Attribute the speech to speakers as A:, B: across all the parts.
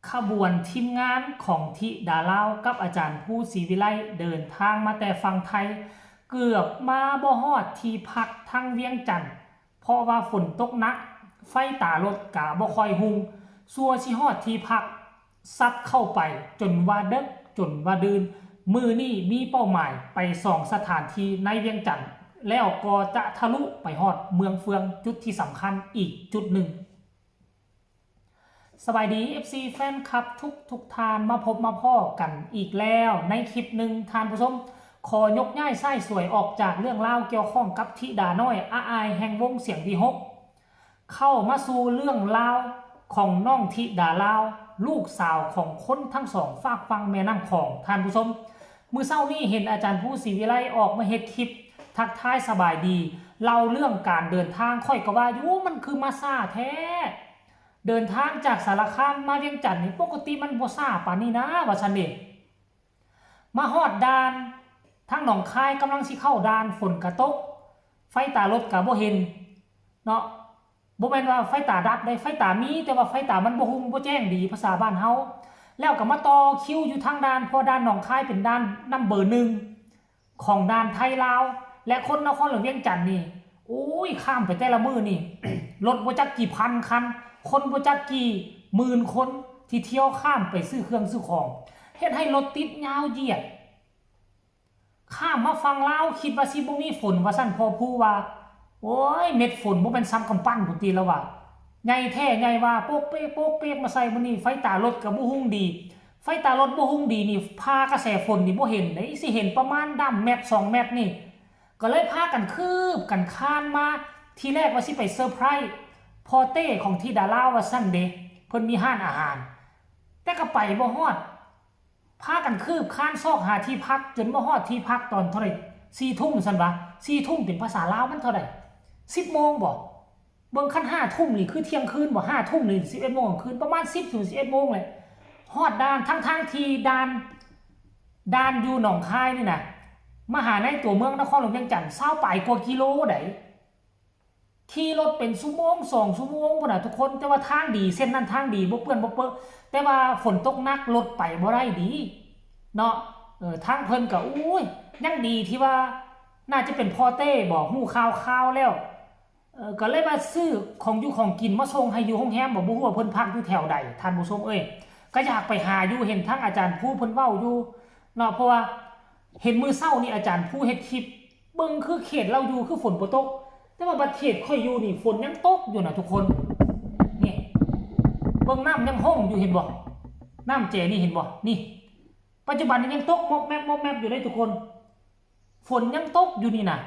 A: ขบวนทีมงานของธิดาลาวกับอาจารย์ผู้ศรีวิไลเดินทางมาแต่ฝั่งไทยเกือบมาบ่ฮอดที่พักทั้งเวียงจันทน์เพราะว่าฝนตกหนักไฟตารถกะบ่ค่อยหุงสัวสิฮอดที่พักซัดเข้าไปจนว่าเดึกจนว่าดื่นมือนี่มีเป้าหมายไป2 สถานที่ในเวียงจันทน์แล้วก็จะทะลุไปฮอดเมืองเฟืองจุดที่สำคัญอีกจุดหนึ่งสบายดี FC แฟนคลับทุกทานมาพบมาพ่อกันอีกแล้วในคลิปหนึ่งทานผู้ชมขอยกย่ายไส้สวยออกจากเรื่องเล่าเกี่ยวข้องกับธิดาน้อยอาอายแห่งวงเสียงวีฮกเข้ามาสู่เรื่องเล่าของน้องธิดาลาวลูกสาวของคนทั้งสองฝากฟังแม่น้ำของทานผู้ชมมือเศร้านี่เห็นอาจารย์ผู้ศรีวิไลออกมาเฮ็ดคลิปทักทายสบายดีเล่าเรื่องการเดินทางค่อยก็ว่าอยู่มันคือมาซาแท้เดินทางจากสารคามมาเวียงจันทน์นี่ปกติมันบ่ซ่าปานนี้นะว่าซั่นเด้มาฮอดด่านทางหนองคายกำลังสิเข้าด่านฝนกระตกไฟตารถก็บ่เห็นเนาะบ่แม่นว่าไฟตาดับได้ไฟตามีแต่ว่าไฟตามันบ่หุงบ่แจ้งดีภาษาบ้านเฮาแล้วก็มาต่อคิวอยู่ทางด่านพอด่านหนองคายเป็นด่านนำเบอร์1ของด่านไทยลาวและคนนครหลวงเวียงจันทน์นี่โอ้ยข้ามไปแต่ละมื้อนี่ รถบ่จักกี่พันคันคนบ่จักกี่หมื่นคนที่เที่ยวข้ามไปซื้อเครื่องซื้อของเฮ็ดให้รถติดยาวเหยียดข้ามมาฟังลาวคิดว่าสิบ่มีฝนว่าซั่นพอผู้ว่าโอ้ยเม็ดฝนบ่เป็นซ้ำกำปั้นพุ่นติแล้วว่าใหญ่แท้ใหญ่ว่าโป๊กเป๊กโป๊กเป๊กมาใส่มื้อนี้ไฟตารถก็บ่หุงดีไฟตารถบ่หุงดีนี่พากระแสฝนนี่บ่เห็นได้สิเห็นประมาณดำเม็ด2 เม็ดนี่ก็เลยพากันคืบกันคานมาทีแรกว่าสิไปเซอร์ไพรส์พอเต้ของธิดาลาวว่าซั่นเด้เพิ่นมีห้านอาหารแต่ก็ไปบ่ฮอดพากันคืบคานซอกหาที่พักจนบ่ฮอดที่พักตอนเท่าไหร่4 ทุ่มซั่นวะ4 ทุ่มเป็นภาษาลาวมันเท่าไหร่10 โมงบ่เบิ่งคัน5 ทุ่มนี่คือเที่ยงคืนบ่5 ทุ่มนี่11 โมงคืนประมาณ10 ถึง 11 โมงเลยฮอดด่านทั้งที่ด่านอยู่หนองคายนี่น่ะมหาในตัวเมืองนครหลวงเวียงจันทน์20 ปลายกว่ากิโลได้ขี่รถเป็นชั่วโมง2 ชั่วโมงพุ่นน่ะทุกคนแต่ว่าทางดีเส้นนั้นทางดีบ่เปื้อนบ่เปื้อแต่ว่าฝนตกหนักรถไปบ่ได้ดีเนาะทางเพิ่นก็อุ้ยยังดีที่ว่าน่าจะเป็นพ่อเต้บ่ฮู้ข่าวแล้วก็เลยมาซื้อของอยู่ของกินมาส่งให้อยู่โรงแรมบ่ฮู้ว่าเพิ่นพักอยู่แถวใดท่านผู้ชมก็อยากไปหาอยู่เห็นทางอาจารย์ผู้เพิ่นเว้าอยู่เนาะเพราะว่าเห็นมื้อเช้านี่อาจารย์ผู้เฮ็ดคลิปเบิ่งคือเขตเราอยู่คือฝนบ่ตกแต่ว่าบัดเขตค่อยอยู่นี่ฝนยังตกอยู่นะทุกคนนี่เบิ่งน้ำยังห้องอยู่เห็นบ่น้ำเจนี่เห็นบ่นี่ปัจจุบันนี้ยังตกมอกแมบอยู่เลยทุกคนฝนยังตกอยู่นี่นะ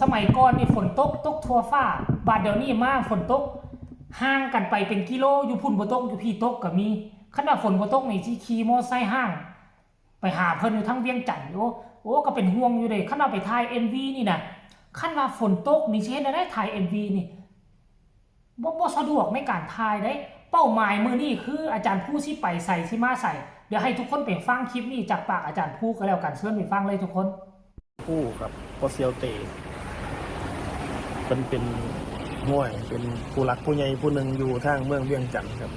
A: สมัยก่อนนี่ฝนตกทั่วฟ้าบาดเดี๋ยวนี้มาฝนตกห่างกันไปเป็นกิโลอยู่พุ่นบ่ตกอยู่พี่ตกก็มีคันว่าฝนบ่ตกนี่สิขี่มอไซค์ห้างไปหาเพิ่นอยู่ทั้งเวียงจันทน์โอ้ก็เป็นห่วงอยู่เด้คันว่าไปถ่าย MV นี่นะคันว่าฝนตกนี่สิเฮ็ดได้ถ่าย MV นี่บ่สะดวกในการถ่ายได้เป้าหมายมื้อนี้คืออาจารย์ผู้สิไปใส่สิมาใส่เดี๋ยวให้ทุกคนไปฟังคลิปนี้จากปากอาจารย์ผู้ก็แล้วกันเชิญไปฟังเลยทุกคน
B: ผู้กับพอเซียวเตเป็นห่วยเป็นผู้หลักผู้ใหญ่ผู้หนึ่งอยู่ทางเมืองเวียงจันทน์ครับ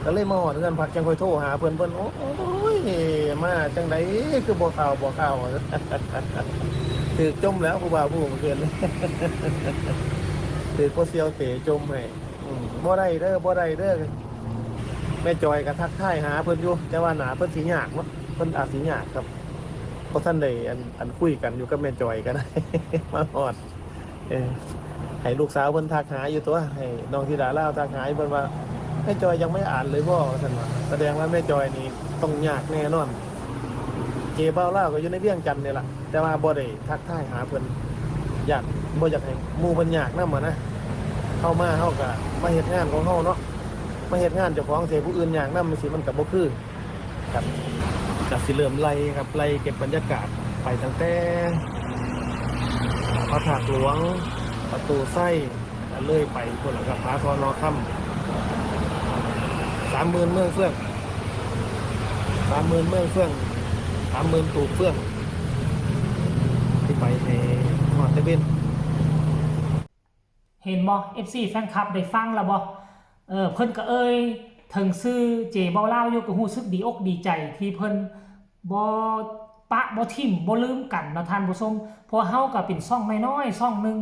B: ก็เลยมาหอดเงินพักจังค่อยโทรหาเพิ่นโอ้ยมาจังไดคือบ่ข่าวถือจมแล้วผู้บ่าวผู้เกินถือพอเซียวเตจมให้บ่ได้เด้อแม่จอยก็ทักทายหาเพิ่นอยู่แต่ว่าหน้าเพิ่นสิยากเนาะเพิ่นอาจสิยากครับเพราะท่านได้อันคุยกันอยู่กับแม่จอยก็ได้ มาฮอดให้ลูกสาวเพิ่นทักหาอยู่ตัวให้น้องธิดาลาวทักหาเพิ่นว่าแม่จอยยังไม่อ่านเลยบ่ท่านว่าแสดงว่าแม่จอยนี่ต้องยากแน่นอนเจ้าลาวก็อยู่ในเวียงจันทน์นี่ล่ะแต่ว่าบ่ได้ทักทายหาเพิ่นบ่อยากให้หมู่เพิ่นยากนำนะเข้ามาเฮาก็มาเฮ็ดงานของเฮาเนาะมาเฮ็ดงานเจ้าของเสิผู้อื่นยากนำสิมันก็บ่คือครับก็สิเริ่มไล่ครับไล่เก็บบรรยากาศไปตั้งแต่พระธาตุหลวงประตูไส้เลื่อยไปคนละกับพระทอนอค่ำ30,000เมืองเฟื่อง30,000เมืองเฟื่อง30,000ตูบเฟื่องที่ไปในหอดตะเบน
A: เห็นบ่ FC แฟนคลับได้ฟังแล้วบ่ เพิ่นก็ถึงซื้อเจเบาเล่าอยู่ก็รู้สึกดีอกดีใจที่เพิ่นบ่ปะบ่ทิ่มบ่ลืมกันเนาะท่านผู้ชมเพราะเฮาก็เป็นช่องน้อยๆช่องนึง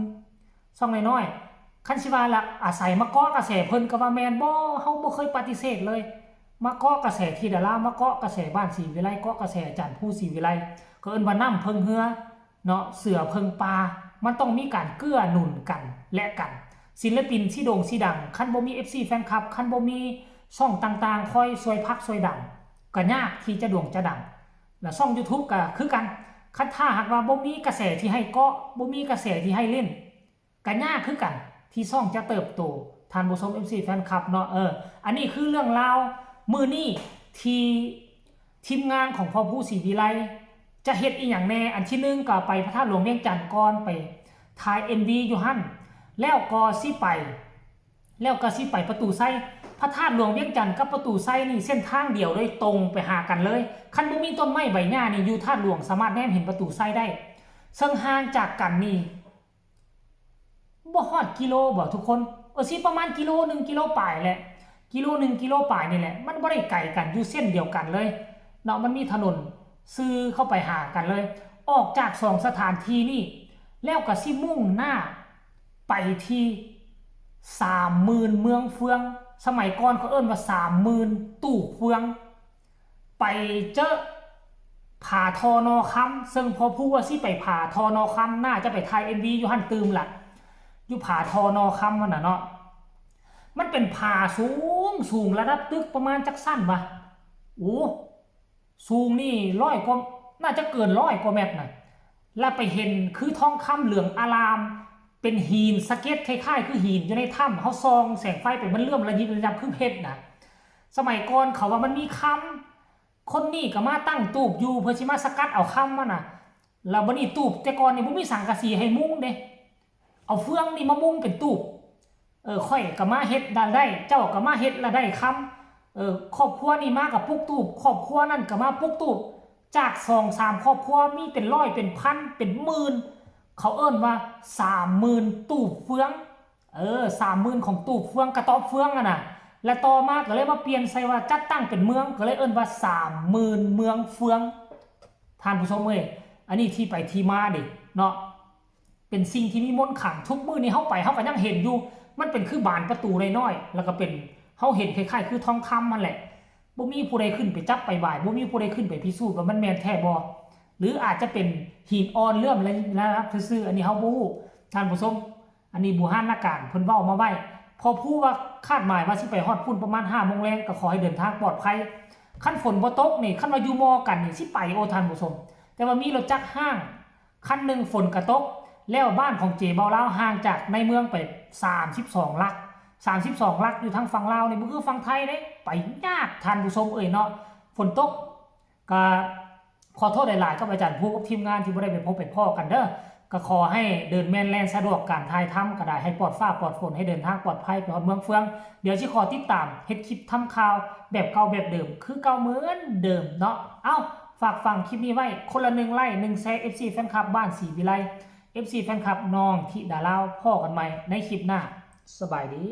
A: ช่องน้อยๆคันสิว่าละอาศัยมาเกาะกระแสเพิ่นก็ว่าแม่นบ่เฮาบ่เคยปฏิเสธเลยมาเกาะกระแสที่ดารามาเกาะกระแสบ้านศรีวิไลเกาะกระแสอาจารย์ผู้ศรีวิไลก็เอิ้นว่าน้ำเพิงเฮือเนาะเสือเพิงปลามันต้องมีการเกื้อหนุนกันและกันศิลปินที่โด่งที่ดังคันบ่มี FC แฟนคลับคันบ่มีช่องต่างๆคอยช่วยพักช่วยดังก็ยากที่จะโด่งจะดังแล้วช่อง YouTube ก็คือกันคันถ้าหากว่าบ่มีกระแสที่ให้เกาะบ่มีกระแสที่ให้เล่นก็ยากคือกันที่ช่องจะเติบโตท่านผู้ชม FC แฟนคลับเนาะอันนี้คือเรื่องราวมื้อนี้ที่ทีมงานของพ่อผู้ศรีวิไลจะเฮ็ดอีหยังแน่อันที่1ก็ไปพระธาตุหลวงเวียงจันทน์ก่อนไปถ่าย MV อยู่หั่นแล้วก็สิไปประตูไส้พระธาตุหลวงเวียงจันทน์กับประตูไส้นี่เส้นทางเดียวเลยตรงไปหากันเลยคันบ่มีต้นไม้ใบหญ้านี่อยู่ธาตุหลวงสามารถแนมเห็นประตูไส้ได้ซึ่งห่างจากกันนี่บ่ฮอดกิโลบ่ทุกคนสิประมาณกิโล1กิโลปลายแหละกิโล1กิโลปลายนี่แหละมันบ่ได้ไกลกันอยู่เส้นเดียวกันเลยเนาะมันมีถนนซื้อเข้าไปหากันเลยออกจาก2สถานที่นี่แล้วก็สิมุ่งหน้าไปที่30,000เมืองเฟืองสมัยก่อนเขาเอิ้นว่า30,000ตู่เฟืองไปเจอผาทอนอคำซึ่งพอพูดว่าสิไปผาทอนอคำน่าจะไปถ่าย MV อยู่หั่นตืมล่ะอยู่ผาทอนอคำมันน่ะเนาะมันเป็นผาสูงระดับตึกประมาณจักสั้นวะสูงนี่100กว่าน่าจะเกิน100กว่าเมตรน่ะแล้วไปเห็นคือทองคำเหลืองอารามเป็นหินสเก็ตคล้ายๆคือหินอยู่ในถ้ำเขาซองแสงไฟไปมันเลื่อมระยิบระยับคือเพชรนะสมัยก่อนเขาว่ามันมีคำคนนี้ก็มาตั้งตูบอยู่เพื่อสิมาสกัดเอาคำมันน่ะแล้วบัดนี้ตูบแต่ก่อนนี่บ่มีสังกะสีให้มุ้งเด้เอาเฟืองนี่มามุ้งเป็นตูบค่อยก็มาเฮ็ดได้เจ้าก็มาเฮ็ดแล้วได้คำครอบครัวนี่มากับปุกตูบครอบครัวนั่นก็มาปุกตูบจาก 2-3 ครอบครัวมีเป็นร้อยเป็นพันเป็นหมื่นเขาเอิ้นว่า30,000ตูบเฟือง30,000ของตูบเฟืองกระต๊อบเฟืองอ่ะน่ะและต่อมาก็เลยมาเปลี่ยนใส่ว่าจัดตั้งเป็นเมืองก็เลยเอิ้นว่า30,000เมืองเฟืองท่านผู้ชมอันนี้ที่ไปที่มาดิเนาะเป็นสิ่งที่มีมนต์ขลังทุกมื้อนี้เฮาไปเฮาก็ยังเห็นอยู่มันเป็นคือบานประตูน้อยๆแล้วก็เป็นเฮาเห็นคล้ายๆคือทองคำมันแหละบ่มีผู้ใดขึ้นไปจับไปบ่ายบ่มีผู้ใดขึ้นไปพิสูจน์ว่ามันแม่นแท้บ่หรืออาจจะเป็นหินอ่อนเลื่อมอะไรนะครับซื่อๆอันนี้เฮาบ่ฮู้ท่านผู้ชมอันนี้บูฮานนาการเพิ่นเว้ามาไว้พอพูดว่าคาดหมายว่าสิไปฮอดพุ่นประมาณ 5:00 นก็ขอให้เดินทางปลอดภัยคันฝนบ่ตกนี่คันว่าอยู่มอกันนี่สิไปท่านผู้ชมแต่ว่ามีรถจักรห้างคันนึงฝนกระตกแล้วบ้านของเจเบาลาวห่างจากในเมืองไป32 ลัก32 ลักอยู่ทางฝั่งลาวนี่บ่คือฝั่งไทยเด้ไปยากท่านผู้ชมเนาะฝนตกก็ขอโทษหลายๆกับอาจารย์ผู้กับทีมงานที่บ่ได้ไปพบไปพ้อกันเด้อก็ขอให้เดินแม่นแล่นสะดวกการถ่ายทำก็ได้ให้ปลอดฟ้าปลอดฝนให้เดินทางปลอดภัยไปฮอดเมืองเฟืองเดี๋ยวสิขอติดตามเฮ็ดคลิปทำข่าวแบบเก่าแบบเดิมคือเก่าเหมือนเดิมเนาะฝากฟังคลิปนี้ไว้คนละ1 ไลค์ 1 แชร์ FC แฟนคลับบ้านศรีวิไล FC แฟนคลับน้องธิดาลาวพ้อกันใหม่ในคลิปหน้าสบายดี